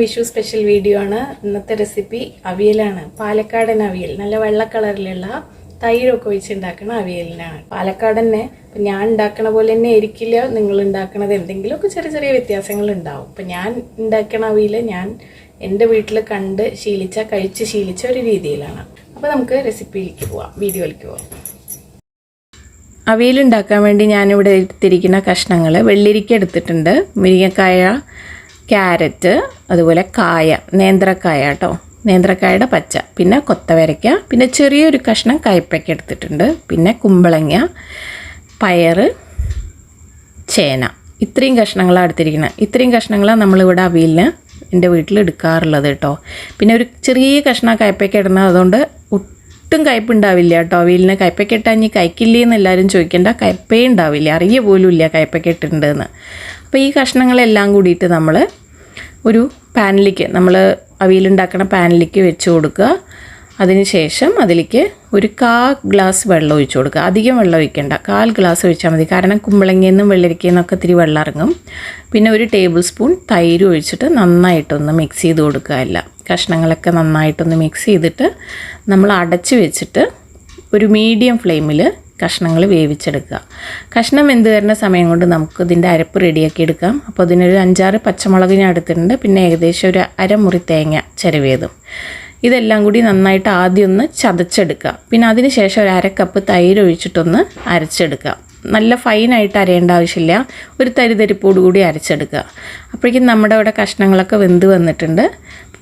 Vishu special video ആണ്. ഇന്നത്തെ recipe അവിയലാണ്. പാലക്കാടൻ അവിയൽ, നല്ല വെള്ള കളറിലുള്ള തൈരൊക്കെ ഒഴിച്ചുണ്ടാക്കുന്ന അവിയലിനാണ്. പാലക്കാടന്നെ ഞാൻ ഉണ്ടാക്കണ പോലെ തന്നെ ആയിരിക്കില്ല നിങ്ങൾ ഉണ്ടാക്കണത്. എന്തെങ്കിലുമൊക്കെ ചെറിയ ചെറിയ വ്യത്യാസങ്ങൾ ഉണ്ടാവും. അപ്പം ഞാൻ ഉണ്ടാക്കണ അവിയൽ ഞാൻ എൻ്റെ വീട്ടിൽ കണ്ട് കഴിച്ച് ശീലിച്ച ഒരു രീതിയിലാണ്. അപ്പോൾ നമുക്ക് റെസിപ്പിയിലേക്ക് പോവാം, വീഡിയോയിലേക്ക് പോവാം. അവിയൽ ഉണ്ടാക്കാൻ വേണ്ടി ഞാനിവിടെ എടുത്തിരിക്കുന്ന കഷ്ണങ്ങൾ വെള്ളരിക്ക എടുത്തിട്ടുണ്ട്, മുരിങ്ങക്കായ, ക്യാരറ്റ്, അതുപോലെ കായ, നേന്ത്രക്കായ കേട്ടോ, നേന്ത്രക്കായയുടെ പച്ച, പിന്നെ കൊത്തവരയ്ക്ക, പിന്നെ ചെറിയൊരു കഷ്ണം കയ്പ്പയ്ക്ക എടുത്തിട്ടുണ്ട്, പിന്നെ കുമ്പളങ്ങ, പയറ്, ചേന. ഇത്രയും കഷ്ണങ്ങളാണ് എടുത്തിരിക്കുന്നത്. ഇത്രയും കഷ്ണങ്ങളാണ് നമ്മളിവിടെ അവിയലിന് എൻ്റെ വീട്ടിൽ എടുക്കാറുള്ളത് കേട്ടോ. പിന്നെ ഒരു ചെറിയ കഷ്ണം കയ്പ്പയ്ക്ക ഇടുന്നത്, അതുകൊണ്ട് ഒട്ടും കയ്പ്പ് ഉണ്ടാവില്ല കേട്ടോ. അവിയലിന് കയ്പ്പയ്ക്ക ഇട്ടാൽ ഇനി കഴിക്കില്ലേ എന്ന് എല്ലാവരും ചോദിക്കേണ്ട, കയ്പ്പേ ഉണ്ടാവില്ല, അറിയ പോലും ഇല്ല കയ്പ്പയ്ക്ക ഇട്ടിട്ടുണ്ടെന്ന്. അപ്പോൾ ഈ കഷ്ണങ്ങളെല്ലാം കൂടിയിട്ട് നമ്മൾ ഒരു പാനിലേക്ക്, നമ്മൾ അവിയലുണ്ടാക്കുന്ന പാനിലേക്ക് വെച്ച് കൊടുക്കുക. അതിനുശേഷം അതിലേക്ക് ഒരു 1/4 ഗ്ലാസ് വെള്ളം ഒഴിച്ച് കൊടുക്കുക. അധികം വെള്ളം ഒഴിക്കേണ്ട, 1/4 ഗ്ലാസ് ഒഴിച്ചാൽ മതി. കാരണം കുമ്പളങ്ങയിൽ നിന്നും വെള്ളരിക്കയിൽ നിന്നൊക്കെ ഇത്തിരി വെള്ളം ഇറങ്ങും. പിന്നെ ഒരു ടേബിൾ സ്പൂൺ തൈര് ഒഴിച്ചിട്ട് നന്നായിട്ടൊന്ന് മിക്സ് ചെയ്ത് കൊടുക്കുക. എല്ലാം കഷ്ണങ്ങളൊക്കെ നന്നായിട്ടൊന്ന് മിക്സ് ചെയ്തിട്ട് നമ്മൾ അടച്ച് വെച്ചിട്ട് ഒരു മീഡിയം ഫ്ലെയിമിൽ കഷ്ണങ്ങൾ വേവിച്ചെടുക്കുക. കഷ്ണം വെന്ത് വരുന്ന സമയം കൊണ്ട് നമുക്ക് ഇതിൻ്റെ അരപ്പ് റെഡിയാക്കി എടുക്കാം. അപ്പോൾ അതിനൊരു 5-6 പച്ചമുളക് ഞാൻ എടുത്തിട്ടുണ്ട്, പിന്നെ ഏകദേശം ഒരു അരമുറി തേങ്ങ ചിരവിയതും. ഇതെല്ലാം കൂടി നന്നായിട്ട് ആദ്യം ഒന്ന് ചതച്ചെടുക്കുക. പിന്നെ അതിന് ശേഷം ഒരു 1/2 കപ്പ് തൈര് ഒഴിച്ചിട്ടൊന്ന് അരച്ചെടുക്കുക. നല്ല ഫൈനായിട്ട് അരയേണ്ട ആവശ്യമില്ല, ഒരു തരിതരിപ്പോട് കൂടി അരച്ചെടുക്കുക. അപ്പോഴേക്കും നമ്മുടെ ഇവിടെ കഷ്ണങ്ങളൊക്കെ വെന്ത് വന്നിട്ടുണ്ട്.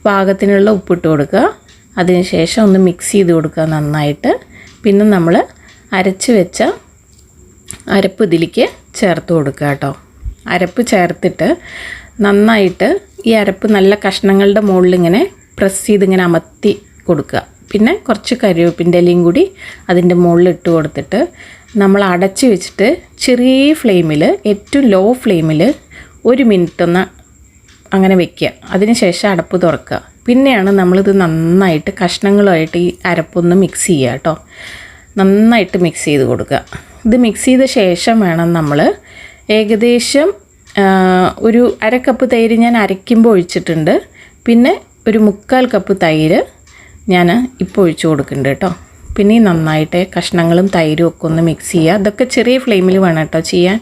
പാകത്തിനുള്ള ഉപ്പിട്ട് കൊടുക്കുക. അതിന് ശേഷം ഒന്ന് മിക്സ് ചെയ്ത് കൊടുക്കുക നന്നായിട്ട്. പിന്നെ നമ്മൾ അരച്ച് വെച്ച അരപ്പ് ഇതിലേക്ക് ചേർത്ത് കൊടുക്കുക കേട്ടോ. അരപ്പ് ചേർത്തിട്ട് നന്നായിട്ട് ഈ അരപ്പ് നല്ല കഷ്ണങ്ങളുടെ മുകളിൽ ഇങ്ങനെ പ്രസ് ചെയ്ത് ഇങ്ങനെ അമർത്തി കൊടുക്കുക. പിന്നെ കുറച്ച് കറിവേപ്പിൻ്റെ ഇലയും കൂടി അതിൻ്റെ മുകളിൽ ഇട്ട് കൊടുത്തിട്ട് നമ്മൾ അടച്ച് വെച്ചിട്ട് ചെറിയ ഫ്ലെയിമിൽ, ഏറ്റവും ലോ ഫ്ലെയിമിൽ 1 മിനിറ്റ് ഒന്ന് അങ്ങനെ വെക്കുക. അതിന് ശേഷം അടപ്പ് തുറക്കുക. പിന്നെയാണ് നമ്മളിത് നന്നായിട്ട് കഷ്ണങ്ങളുമായിട്ട് ഈ അരപ്പൊന്ന് മിക്സ് ചെയ്യുക കേട്ടോ. നന്നായിട്ട് മിക്സ് ചെയ്ത് കൊടുക്കുക. ഇത് മിക്സ് ചെയ്ത ശേഷം വേണം നമ്മൾ ഏകദേശം ഒരു 1/2 കപ്പ് തൈര് ഞാൻ അരയ്ക്കുമ്പോൾ ഒഴിച്ചിട്ടുണ്ട്. പിന്നെ ഒരു 3/4 കപ്പ് തൈര് ഞാൻ ഇപ്പോൾ ഒഴിച്ചു കൊടുക്കുന്നുണ്ട് കേട്ടോ. പിന്നെ നന്നായിട്ട് കഷ്ണങ്ങളും തൈരും ഒക്കെ ഒന്ന് മിക്സ് ചെയ്യുക. അതൊക്കെ ചെറിയ ഫ്ലെയിമിൽ വേണം കേട്ടോ ചെയ്യാൻ.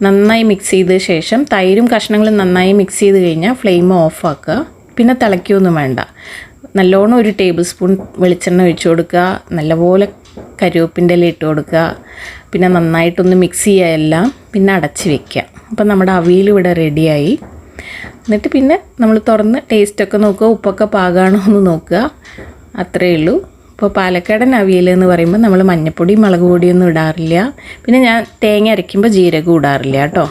നന്നായി മിക്സ് ചെയ്ത ശേഷം തൈരും കഷ്ണങ്ങളും നന്നായി മിക്സ് ചെയ്ത് കഴിഞ്ഞാൽ ഫ്ലെയിം ഓഫാക്കുക. പിന്നെ തിളയ്ക്കൊന്നും വേണ്ട. നല്ലോണം ഒരു ടേബിൾ സ്പൂൺ വെളിച്ചെണ്ണ ഒഴിച്ചു കൊടുക്കുക. നല്ലപോലെ കറിവേപ്പിൻ്റെ ഇല ഇട്ട് കൊടുക്കുക. പിന്നെ നന്നായിട്ടൊന്ന് മിക്സ് ചെയ്യുക എല്ലാം. പിന്നെ അടച്ച് വയ്ക്കുക. അപ്പോൾ നമ്മുടെ അവിയൽ ഇവിടെ റെഡിയായി. എന്നിട്ട് പിന്നെ നമ്മൾ തുറന്ന് ടേസ്റ്റൊക്കെ നോക്കുക, ഉപ്പൊക്കെ പാകമാണോ എന്ന് നോക്കുക. അത്രയേ ഉള്ളൂ. ഇപ്പോൾ പാലക്കാടൻ അവിയൽ എന്ന് പറയുമ്പോൾ നമ്മൾ മഞ്ഞൾപ്പൊടി, മുളക് പൊടിയൊന്നും ഇടാറില്ല. പിന്നെ ഞാൻ തേങ്ങ അരയ്ക്കുമ്പോൾ ജീരകം ഇടാറില്ല കേട്ടോ.